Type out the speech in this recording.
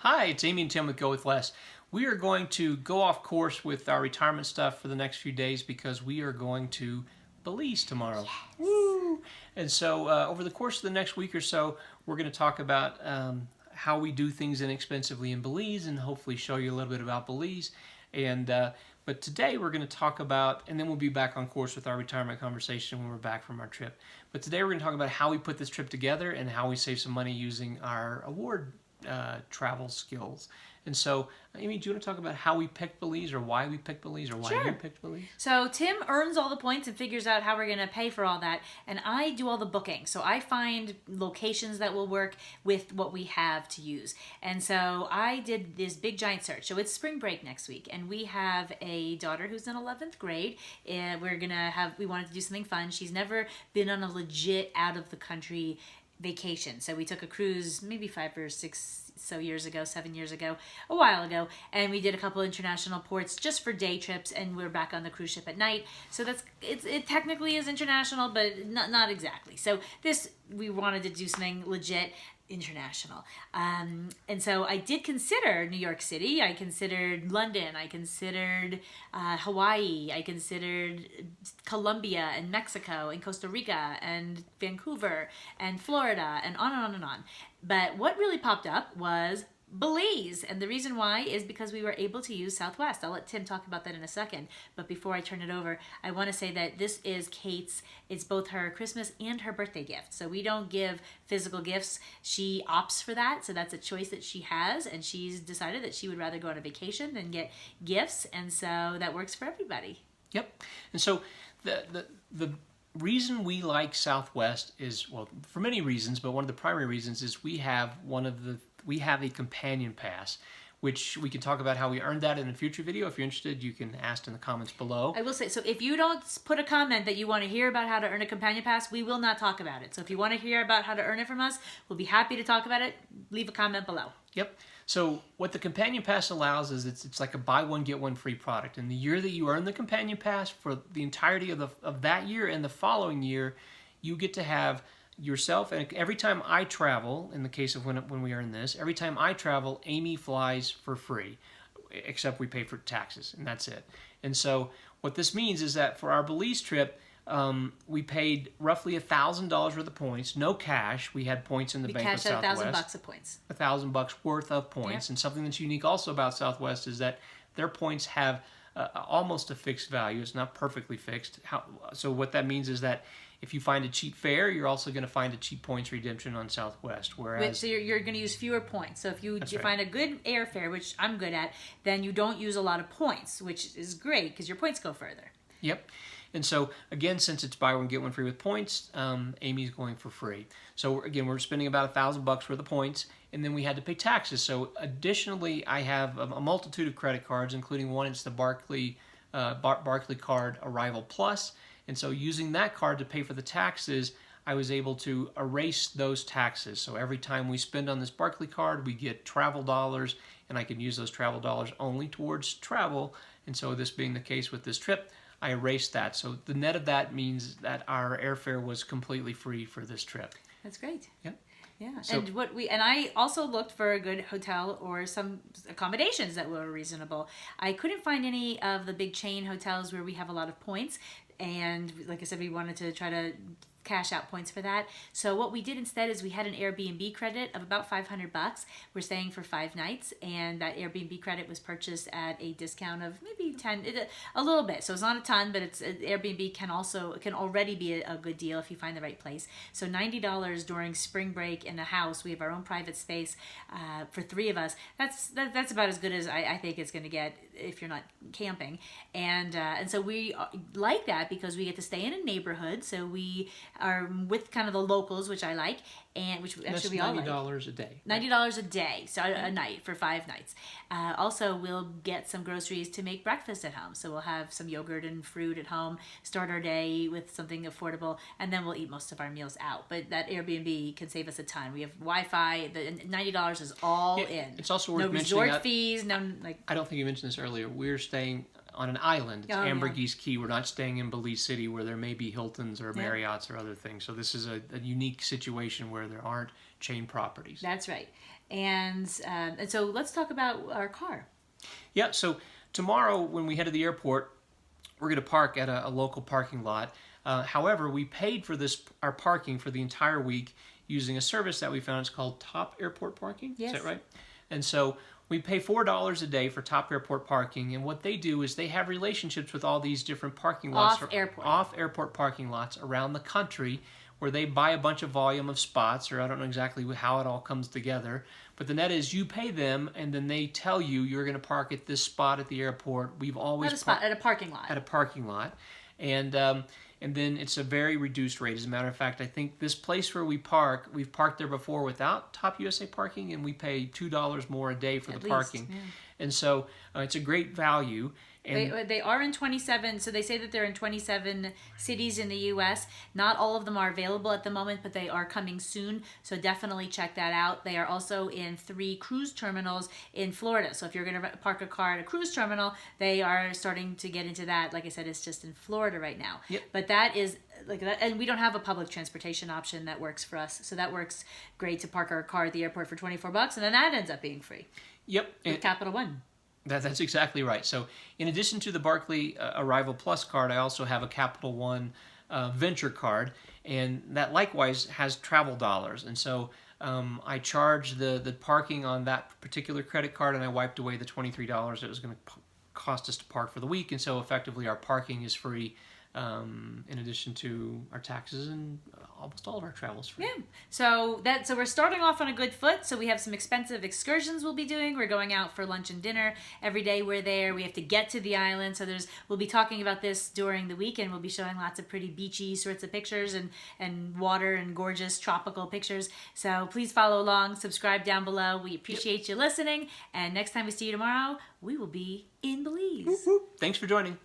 Hi, it's Amy and Tim with Go With Less. We are going to go off course with our retirement stuff for the next few days because we are going to Belize tomorrow. Yes. Woo! And so over the course of the next week or so, we're going to talk about how we do things inexpensively in Belize and hopefully show you a little bit about Belize. But today we're going to talk about, and then we'll be back on course with our retirement conversation when we're back from our trip. But today we're going to talk about how we put this trip together and how we save some money using our award travel skills. And so, Amy, do you want to talk about how we picked Belize, or why we picked Belize, or why you picked Belize? So Tim earns all the points and figures out how we're going to pay for all that, and I do all the booking. So I find locations that will work with what we have to use. And so I did this big giant search. So it's spring break next week, and we have a daughter who's in 11th grade. We wanted to do something fun. She's never been on a legit out of the country vacation. So we took a cruise maybe 5 or 6 7 years ago, a while ago, and we did a couple international ports just for day trips, and we're back on the cruise ship at night. So it technically is international, but not exactly. So we wanted to do something legit international. And so I did consider New York City, I considered London, I considered Hawaii, I considered Colombia and Mexico and Costa Rica and Vancouver and Florida and on and on and on. But what really popped up was Belize, and the reason why is because we were able to use Southwest. I'll let Tim talk about that in a second, but before I turn it over, I want to say that this is it's both her Christmas and her birthday gift. So we don't give physical gifts. She opts for that, so that's a choice that she has, and she's decided that she would rather go on a vacation than get gifts, and so that works for everybody. Yep. And so the reason we like Southwest is, well, for many reasons, but one of the primary reasons is we have a companion pass, which we can talk about how we earned that in a future video. If you're interested, you can ask in the comments below. I will say, so if you don't put a comment that you want to hear about how to earn a companion pass, we will not talk about it. So if you want to hear about how to earn it from us, we'll be happy to talk about it. Leave a comment below. Yep. So what the companion pass allows is it's like a buy one get one free product. And the year that you earn the companion pass, for the entirety of that year and the following year, you get to have yourself, and every time I travel, in the case of when we earn this, every time I travel, Amy flies for free, except we pay for taxes, and that's it. And so what this means is that for our Belize trip, we paid roughly $1,000 worth of points, no cash. We had points in the bank with Southwest. $1,000 of points. $1,000 worth of points. Yep. And something that's unique also about Southwest is that their points have almost a fixed value. It's not perfectly fixed. So what that means is that if you find a cheap fare, you're also going to find a cheap points redemption on Southwest. Whereas, so you're going to use fewer points. So if you find a good airfare, which I'm good at, then you don't use a lot of points, which is great because your points go further. Yep. And so, again, since it's buy one, get one free with points, Amy's going for free. So, again, we're spending about $1,000 worth of points, and then we had to pay taxes. So, additionally, I have a multitude of credit cards, including one, it's the Barclay Card Arrival Plus. And so, using that card to pay for the taxes, I was able to erase those taxes. So, every time we spend on this Barclay Card, we get travel dollars, and I can use those travel dollars only towards travel. And so, this being the case with this trip, I erased that. So the net of that means that our airfare was completely free for this trip. That's great. Yep. Yeah. So, and I also looked for a good hotel or some accommodations that were reasonable. I couldn't find any of the big chain hotels where we have a lot of points, and like I said, we wanted to try to cash out points for that. So what we did instead is we had an Airbnb credit of about $500. We're staying for 5 nights, and that Airbnb credit was purchased at a discount of maybe a little bit. So it's not a ton, but Airbnb can already be a good deal if you find the right place. So $90 during spring break in a house. We have our own private space for 3 of us. That's about as good as I think it's going to get if you're not camping. And so we like that because we get to stay in a neighborhood. So we are with kind of the locals, which I like, and which actually we all like. $90 a day. $90 a day, so a night for 5 nights. Also, we'll get some groceries to make breakfast at home. So we'll have some yogurt and fruit at home, start our day with something affordable, and then we'll eat most of our meals out. But that Airbnb can save us a ton. We have Wi-Fi. The $90 is all in. It's also worth mentioning. No resort fees. No, like. I don't think you mentioned this earlier. We're staying on an island. It's Ambergris Caye. We're not staying in Belize City where there may be Hiltons or Marriotts or other things. So this is a unique situation where there aren't chain properties. That's right. And so let's talk about our car. Yeah, so tomorrow when we head to the airport, we're going to park at a local parking lot. However, we paid for our parking for the entire week using a service that we found. It's called Top Airport Parking. Yes. Is that right? And so we pay $4 a day for Top Airport Parking, and what they do is they have relationships with all these different parking lots, off airport parking lots around the country, where they buy a bunch of volume of spots, or I don't know exactly how it all comes together. But the net is you pay them, and then they tell you you're going to park at this spot at the airport. We've always at a parking lot. At a parking lot, and then it's a very reduced rate. As a matter of fact, I think this place where we've parked there before without Top USA parking, and we pay $2 more a day for the parking. Yeah. And so it's a great value. And they are in 27, so they say that they're in 27 cities in the U.S. Not all of them are available at the moment, but they are coming soon, so definitely check that out. They are also in 3 cruise terminals in Florida, so if you're going to park a car at a cruise terminal, they are starting to get into that. Like I said, it's just in Florida right now. Yep. But that is like that, and we don't have a public transportation option that works for us, so that works great to park our car at the airport for $24, and then that ends up being free. Yep. With Capital One. That's exactly right. So in addition to the Barclay Arrival Plus card, I also have a Capital One Venture card, and that likewise has travel dollars. And so I charged the parking on that particular credit card, and I wiped away the $23 it was going to cost us to park for the week. And so effectively our parking is free, in addition to our taxes, and almost all of our travel is free. Yeah. So we're starting off on a good foot. So we have some expensive excursions we'll be doing. We're going out for lunch and dinner every day. We're there. We have to get to the island. So we'll be talking about this during the weekend. We'll be showing lots of pretty beachy sorts of pictures and water and gorgeous tropical pictures. So please follow along. Subscribe down below. We appreciate you listening. And next time we see you tomorrow, we will be in Belize. Thanks for joining.